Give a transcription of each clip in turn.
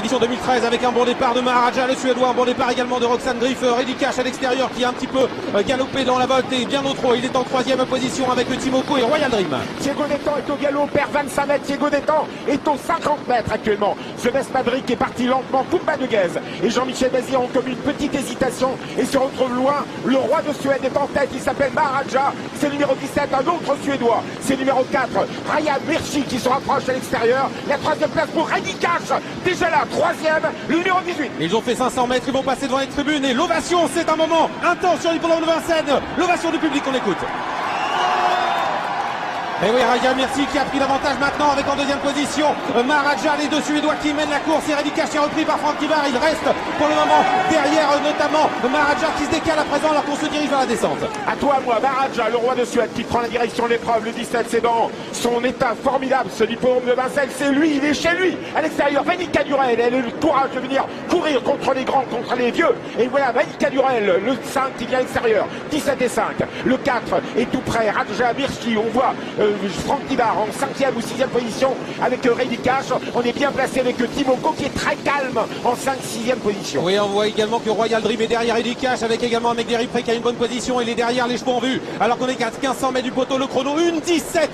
édition 2013 avec un bon départ de Maharaja, le Suédois, un bon départ également de Roxane Griff, Redikash à l'extérieur qui a un petit peu galopé dans la volte et bien au trot. Il est en 3e position avec Timoko et Royal Dream. Thiago Détan est au galop, perd 25 mètres. Thiago Détan est aux 50 mètres actuellement. The Best Madrid est parti lentement, Kumba de Guez et Jean-Michel Bazir ont comme une petite hésitation et se retrouve loin. Le roi de Suède est en tête, il s'appelle Maharaja, c'est le numéro 17, un autre Suédois, c'est le numéro 4, Ryan Mirchi qui se rapproche à l'extérieur. La 3e place pour Redikash, déjà là, 3e, le numéro 18. Ils ont fait 500 mètres, ils vont passer devant les tribunes et l'ovation, c'est un moment intense sur l'hippodrome de Vincennes. L'ovation du public, on écoute. Et oui, Ryan Mirchi qui a pris l'avantage maintenant avec en 2e position Maharaja, les deux Suédois qui mènent la course et Redikash est repris par Franck Ivar. Il reste pour le moment derrière notamment Maharaja qui se décale à présent alors qu'on se dirige vers la descente. À toi, moi, Maharaja, le roi de Suède qui prend la direction de l'épreuve, le 17 c'est dans son état formidable, ce hippodrome de Vincennes, c'est lui, il est chez lui, à l'extérieur. Vanica Durel, elle a le courage de venir courir contre les grands, contre les vieux. Et voilà, Vanica Durel, le 5 qui vient à l'extérieur, 17 et 5. Le 4 est tout près, Raja Mirchi, on voit Franck Ivar en 5e ou 6e position avec Redikash. On est bien placé avec Timoko qui est très calme en 5-6e position. Oui, on voit également que Royal Dream est derrière Redikash avec également un mec Pré qui a une bonne position. Il est derrière, les chevaux en vue. Alors qu'on est qu'à 1500 mètres du poteau, le chrono, une 17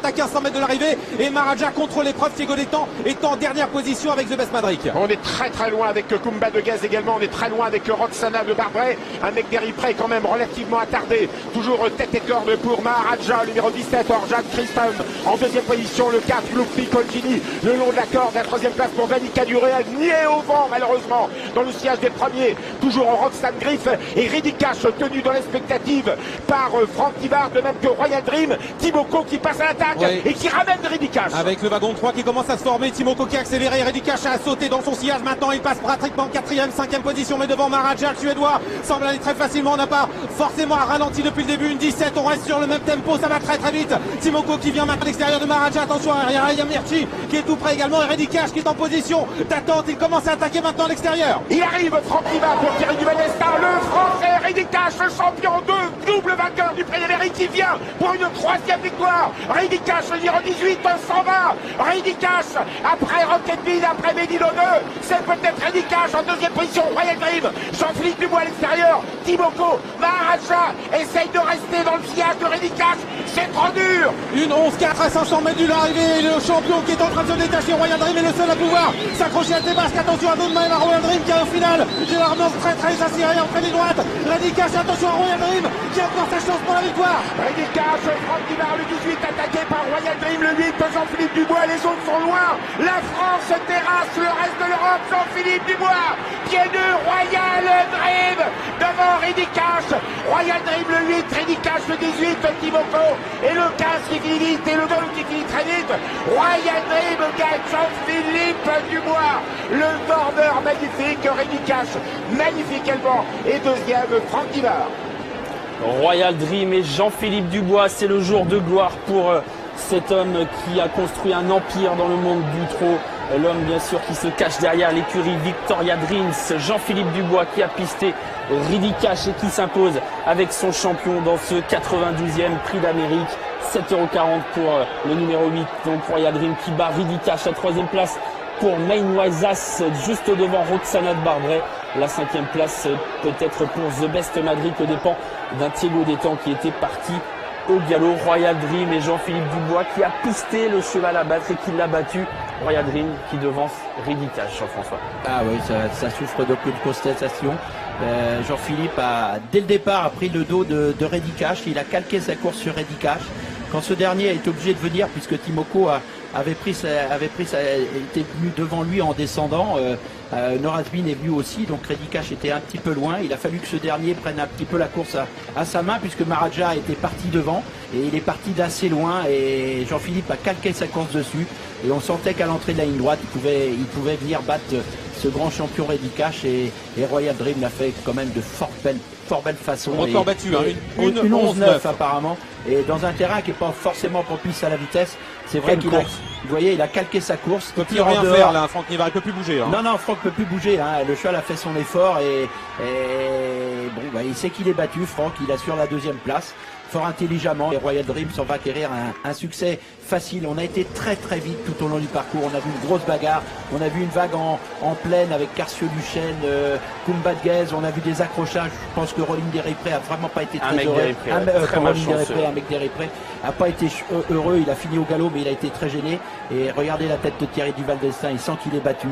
à 1500 mètres de l'arrivée. Et Maharaja contre l'épreuve, Thiago Détan est en dernière position avec The Best Madrid. On est très loin avec Kumba de Guez également. On est très loin avec Roxana de Barbret. Un mec Pré quand même relativement attardé. Toujours tête et corde pour Maharaja, le numéro 17, Orjan Christophe. En 2e position, le 4, Lupi Colgini, le long de la corde. La 3e place pour Vanica Durel, nié au vent malheureusement dans le sillage des premiers. Toujours en Roxane Griff et Redikash tenu dans l'expectative par Franck Ivar, de même que Royal Dream. Timoko qui passe à l'attaque et qui ramène Redikash. Avec le wagon 3 qui commence à se former, Timoko qui a accéléré, Redikash a sauté dans son sillage. Maintenant il passe pratiquement en 4e, 5e position, mais devant Maharaja, le Suédois semble aller très facilement. On n'a pas forcément ralenti depuis le début. Une 17, on reste sur le même tempo, ça va très vite. Timoko qui vient maintenant à l'extérieur de Maharaja, attention à Ryan Mirchi qui est tout près également et Redikash qui est en position d'attente. Il commence à attaquer maintenant à l'extérieur. Il arrive, Franck Ivar pour Thierry Duvalestin, le français Redikash, le champion 2, double vainqueur du Prix d'Amérique qui vient pour une 3e victoire. Redikash, le numéro 18, s'en va. Redikash, après Rocketville, après Médino 2, c'est peut-être Redikash en 2e position. Royal Dream, Jean-Philippe Dubois à l'extérieur, Timoko, Maharaja essaye de rester dans le sillage de Redikash, c'est trop dur. Une 11-4 à 500 mètres de l'arrivée, le champion qui est en train de se détacher. Royal Dream est le seul à pouvoir s'accrocher à tes basques. Attention à dos de main à Royal Dream qui a au final généralement très assuré en près droite. Redikash, attention à Royal Dream qui a encore sa chance pour la victoire. Redikash, Franck Ivar, le 18 attaqué par Royal Dream, le 8 Jean-Philippe Dubois, les autres sont loin. La France terrasse le reste de l'Europe. Jean-Philippe Dubois, pied nus, Royal Dream devant Redikash. Royal Dream le 8, Redikash le 18, Timoko et le 15 qui finit vite et le 2 qui finit très vite. Royal Dream gagne Jean-Philippe Dubois. Le border magnifique, Redikash magnifique également et 2e Franck Ivar. Royal Dream et Jean-Philippe Dubois, c'est le jour de gloire pour cet homme qui a construit un empire dans le monde du trot. L'homme bien sûr qui se cache derrière l'écurie Victoria Dreams, Jean-Philippe Dubois qui a pisté Redikash et qui s'impose avec son champion dans ce 92e Prix d'Amérique. 7,40 € pour le numéro 8, donc Royal Dream qui bat Redikash à 3e place pour Main Waisas, juste devant Roxana de Barbret. La 5e place peut-être pour The Best Madrid aux dépens d'un Thiago Détan qui était parti au galop. Royal Dream et Jean-Philippe Dubois qui a pisté le cheval à battre et qui l'a battu. Royal Dream qui devance Redikash, Jean-François. Ah oui, ça souffre d'aucune contestation. Jean-Philippe a, dès le départ, a pris le dos de Redikash. Il a calqué sa course sur Redikash. Quand ce dernier est obligé de venir, puisque Timoko était venu devant lui en descendant, Norazbin est venu aussi, donc Redikash était un petit peu loin. Il a fallu que ce dernier prenne un petit peu la course à sa main, puisque Maharaja était parti devant et il est parti d'assez loin et Jean-Philippe a calqué sa course dessus et on sentait qu'à l'entrée de la ligne droite il pouvait venir battre ce grand champion Redikash et Royal Dream l'a fait quand même de fort belle façon. Record battu, une 11-9 apparemment, et dans un terrain qui n'est pas forcément propice à la vitesse. C'est vrai qu'il a, vous voyez, il a calqué sa course. Il ne peut plus rien faire là, Franck Ivar, il ne peut plus bouger. Non, Franck ne peut plus bouger. Le cheval a fait son effort et bon, bah, il sait qu'il est battu, Franck, il assure la deuxième place fort intelligemment. Et Royal Dream s'en va acquérir un succès facile. On a été très très vite tout au long du parcours. On a vu une grosse bagarre. On a vu une vague en pleine avec Carcio Duchesne, Kumbadguez. On a vu des accrochages. Je pense que Rolling Desripré a vraiment pas été très heureux. Un mec Desripré a pas été heureux. Il a fini au galop, mais il a été très gêné. Et regardez la tête de Thierry Duval d'Estaing. Il sent qu'il est battu.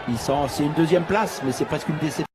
Il sent, c'est une deuxième place, mais c'est presque une déception.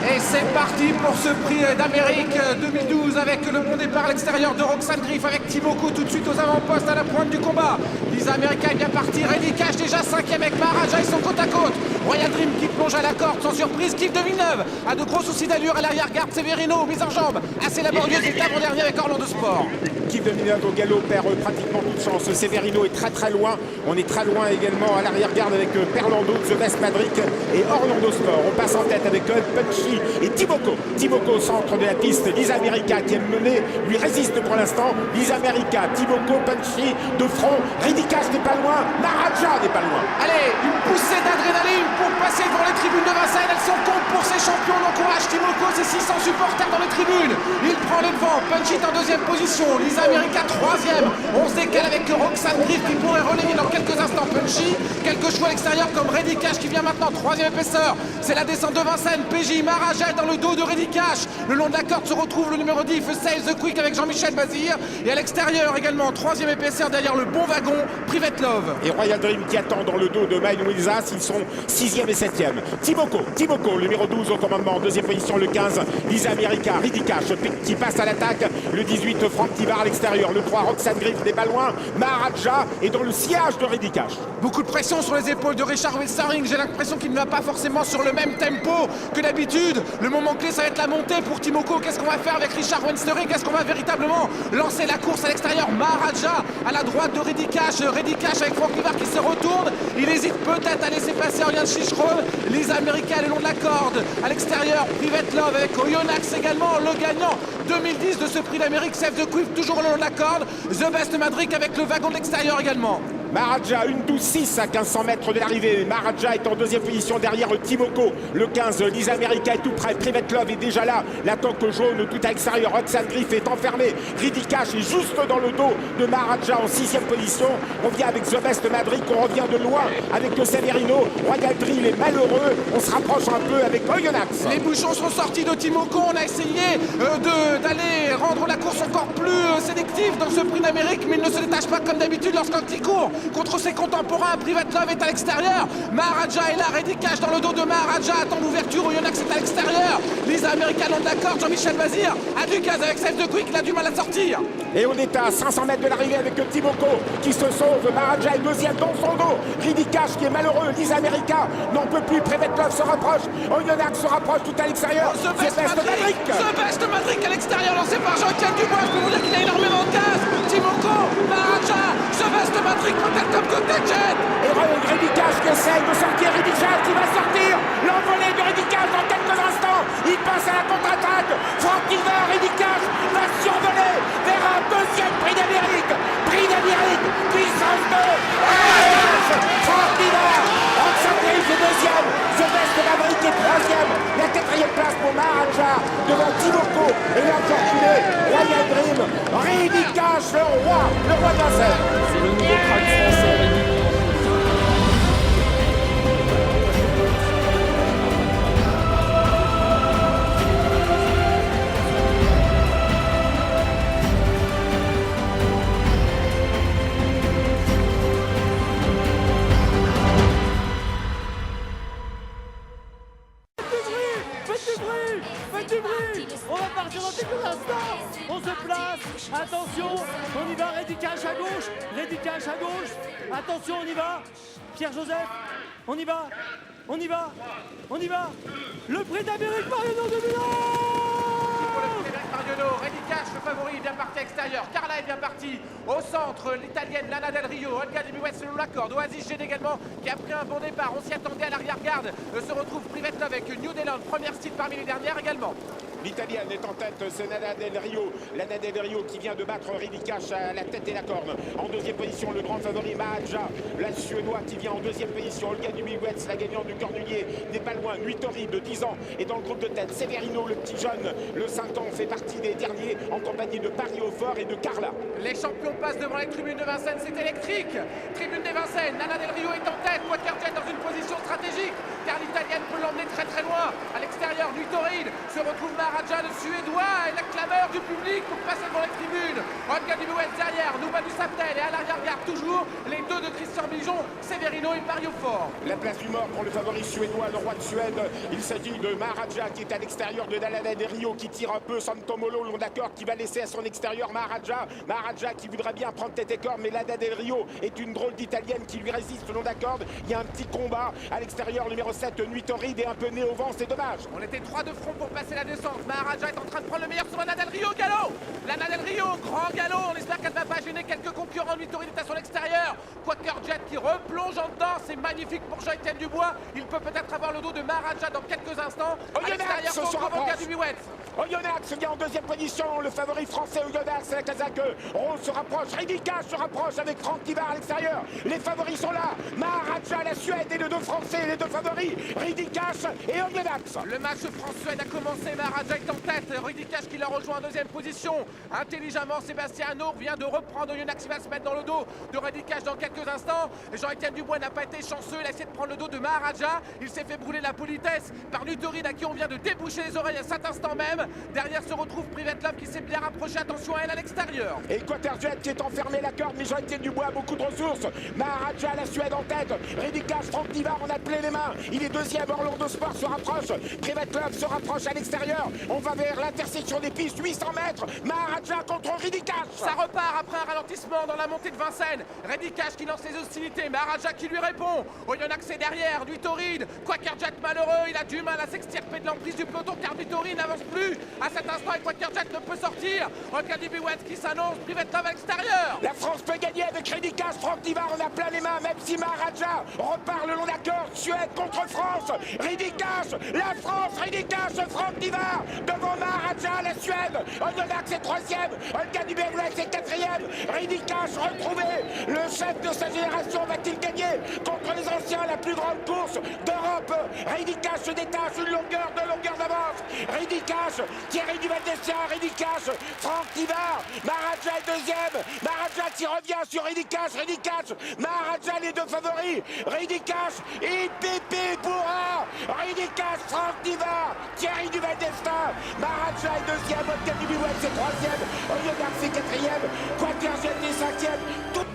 Et c'est parti pour ce prix d'Amérique 2012 avec le bon départ à l'extérieur de Roxane Griff avec Timoko tout de suite aux avant-postes à la pointe du combat. Lisa America est bien partie, Reddy Cash déjà 5e avec Maharaja, ils sont côte à côte. Royal Dream qui plonge à la corde sans surprise, Kif de Villeneuve a de gros soucis d'allure à l'arrière-garde, Severino mise en jambe, assez laborieuse et avant-dernier avec Orlando Sport. Kif de Villeneuve au galop perd pratiquement toute chance. Severino est très très loin. On est très loin également à l'arrière-garde avec Perlando, The Best Madrid et Orlando Sport. On passe en tête avec Punchy et Timoko. Timoko au centre de la piste. Lisa America qui est menée, lui résiste pour l'instant. Lisa America, Timoko, Punchy de front. Reddy Cash n'est pas loin. Maharaja n'est pas loin. Allez, une poussée d'adrénaline pour passer devant les tribunes de Vincennes. Elles sont comptes pour ses champions. On encourage Timoko, ses 600 supporters dans les tribunes. Il prend les devants. Punchy est en deuxième position. Lisa America 3e. On se décale avec Roxane Griff qui pourrait relayer dans quelques instants Punchy. Quelques choix à l'extérieur comme Reddy Cash qui vient maintenant 3e épaisseur. C'est la descente de Vincennes. PJ Maharaja dans le dos de Reddy Cash. Le long de la corde se retrouve le numéro 10 Save the Quick avec Jean-Michel Bazir. Et à l'extérieur également 3e épaisseur derrière le bon wagon Private Love. Et Royal Dream qui attend dans le dos de Maïn Wilsas. Ils sont 6e et 7e. Timoko, le numéro 12 au commandement. En deuxième position le 15 Lisa America. Reddy Cash qui passe à l'attaque. Le 18 Franck Tivard à l'extérieur. Le 3 Roxane Griff n'est pas loin. Maharaja est dans le sillage de Reddy Cash. Beaucoup de pression sur les épaules de Richard Wilstering. J'ai l'impression qu'il ne va pas forcément sur le même tempo que d'habitude. Le moment clé, ça va être la montée pour Timoko. Qu'est-ce qu'on va faire avec Richard Wilstering? Est-ce qu'on va véritablement lancer la course à l'extérieur? Maharaja à la droite de Reddy Cash. Reddy Cash avec Franck Tivard qui se retourne. Il hésite peut-être à laisser passer Oriane Chicheron. Lisa America le long de la corde. À l'extérieur, Private Love avec Oyonnax également. Le gagnant 2010 de ce prix d'Amérique. Save the Quiff toujours le long de la corde. The Best Madrid avec le wagon de l'extérieur également. Maharaja, une 12-6 à 1500 mètres de l'arrivée. Maharaja est en deuxième position derrière Timoko. Le 15, Lisa America est tout près. Private Love est déjà là. La toque jaune tout à l'extérieur. Roxane Griff est enfermée. Reddy Cash est juste dans le dos de Maharaja en 6e position. On vient avec The Best Madrid. On revient de loin avec le Severino. Royal Dream est malheureux. On se rapproche un peu avec Oyonnax. Les bouchons sont sortis de Timoko. On a essayé d'aller rendre la course encore plus sélective dans ce prix d'Amérique, mais il ne se détache pas comme d'habitude lorsqu'un petit court contre ses contemporains. Private Love est à l'extérieur. Maharaja est là. Reddy Cash dans le dos de Maharaja attend l'ouverture. Oyonnax est à l'extérieur. Lisa America long de la corde. Jean-Michel Bazir a Ducaz avec Save the Quick. Il a du mal à sortir. Et on est à 500 mètres de l'arrivée avec Timoko qui se sauve. Maharaja est deuxième dans son dos. Reddy Cash qui est malheureux. Lisa America n'en peut plus. Private Love se rapproche. Oyonnax se rapproche tout à l'extérieur. The Best Madrid à l'extérieur lancé par Jean-Claude Dubois. Je peux vous dire qu'il a énormément de gaz. Timoko, Maharaja, The Best Madrid peut-être comme côté jet. Et Reddy Cash qui essaye de sortir. Reddy Cash qui va sortir. L'envolée de Reddy Cash dans quelques instants. Il passe à la contre-attaque. Franck Tivard, Reddy Cash va survoler vers un deuxième prix d'Amérique. Prix d'Amérique, puissance 2. Franck Tivard, Roxane Griff est deuxième. The Best Maverick est troisième. La quatrième place pour Maharaja devant Timoko et l'infortuné Royal Dream. Reddy Cash, le roi de Vincennes. C'est le nouveau crack français, Reddy. Cash à gauche. Attention, on y va. Pierre-Joseph, on y va. On y va. On y va. Le prix d'Amérique Mariano de Milan. Pour le Frédéric Mariano, Reddy-Cash, le favori, est bien parti à l'extérieur. Carla est bien partie au centre. L'italienne Lana Del Rio, Olga Dubuès le long la corde. Oasis Gene également qui a pris un bon départ. On s'y attendait à l'arrière-garde. Se retrouve Privetov avec New Delon, première style parmi les dernières également. L'italienne est en tête, c'est Lana Del Rio. Lana Del Rio qui vient de battre Reddy-Cash à la tête et la corne. En deuxième position, le grand favori Mahadja. La Suédoise qui vient en deuxième position. Olga Dubuès, la gagnante du Cornulier, n'est pas loin. Nuitori de 10 ans est dans le groupe de tête. Severino, le petit jeune, le 5 ans, fait partie des derniers en compagnie de Paris Hautfort et de Carla. Les champions passent devant les tribunes de Vincennes, c'est électrique. Tribune des Vincennes, Lana Del Rio est en tête. Quaterjet dans une position stratégique car l'italienne peut l'emmener très très loin. À l'extérieur, Nuitori se retrouve Mahadja, le suédois, et la clameur du public pour passer devant les tribunes. Olga Dubuès derrière, Nouba du Saptel, et à l'arrière-garde toujours les deux de Christian Bijon, Severino et Mario Fort. La place du mort pour le favori suédois, le roi de Suède. Il s'agit de Mahadja qui est à l'extérieur de Lana Del Rio, qui tire un peu Santomolo le long d'accord, qui va laisser à son extérieur Mahadja. Mahadja qui voudrait bien prendre tête et corde, mais Lana Del Rio est une drôle d'italienne qui lui résiste le long d'accord. Il y a un petit combat à l'extérieur, numéro 7, Nuitori est un peu né au vent, c'est dommage. On était 3 de front pour passer la descente. Mahadja est en train de prendre le meilleur sur Lana Del Rio, galop. Lana Del Rio, grand galop. On espère qu'elle ne va pas gêner quelques concurrents. Nuitori est à son extérieur. Quaterjet qui replonge en dedans. C'est magnifique pour Jean-Étienne Dubois. Il peut peut-être avoir le dos de Mahadja dans quelques instants. À l'extérieur, contre Olga Dubuès. Oyonnax vient en deuxième position, le favori français Oyonnax, la Kazakh. Rose se rapproche, Reddy-Cash se rapproche avec Franck Tivard à l'extérieur. Les favoris sont là, Mahadja, la Suède et les deux Français, les deux favoris, Reddy-Cash et Oyonnax. Le match France-Suède a commencé, Mahadja est en tête, Reddy-Cash qui l'a rejoint en deuxième position. Intelligemment, Sébastien Anour vient de reprendre Oyonnax, il va se mettre dans le dos de Reddy-Cash dans quelques instants. Jean-Étienne Dubois n'a pas été chanceux, il a essayé de prendre le dos de Mahadja. Il s'est fait brûler la politesse par Nuitori à qui on vient de déboucher les oreilles à cet instant même. Derrière se retrouve Privetov qui s'est bien rapproché, attention à elle à l'extérieur. Et Quaterjet qui est enfermé la corde, mais Jean-Étienne Dubois a beaucoup de ressources. Mahadja, la Suède en tête, Reddy-Cash, Franck Tivard en a plein les mains. Il est deuxième, Orlando Sport se rapproche, Privetov se rapproche à l'extérieur. On va vers l'intersection des pistes, 800 mètres. Mahadja contre Reddy-Cash. Ça repart après un ralentissement dans la montée de Vincennes. Reddy-Cash qui lance les hostilités, Mahadja qui lui répond. Oyonnax est derrière, Nuitori, Quaterjet malheureux, il a du mal à s'extirper de l'emprise du peloton car Nuitori n'avance plus. À cet instant, Quaterjet ne peut sortir. Olga Dubuès qui s'annonce, Privetov à l'extérieur. La France peut gagner avec Reddy-Cash, Franck Tivard en a plein les mains, même si Mahadja repart le long de la corde. Suède contre France, Reddy-Cash, la France, Reddy-Cash, Franck Tivard devant Mahadja, la Suède. Oyonnax est troisième, Olga Dubuès est quatrième. Reddy-Cash retrouvé, le chef de sa génération va-t-il gagner contre les anciens, la plus grande course d'Europe. Reddy-Cash se détache une longueur d'avance. Reddy-Cash, Thierry Duvaldestia, Reddy-Cash, Franck Tivard, Mahadja est deuxième, Mahadja qui revient sur Reddy-Cash, Mahadja les deux favoris, Reddy-Cash, IPP pour un, Reddy-Cash, Franck Tivard, Thierry Duvaldestia, Mahadja est deuxième, Olga Dubuès est troisième, Oyonnax est quatrième, Quaterjet est cinquième, tout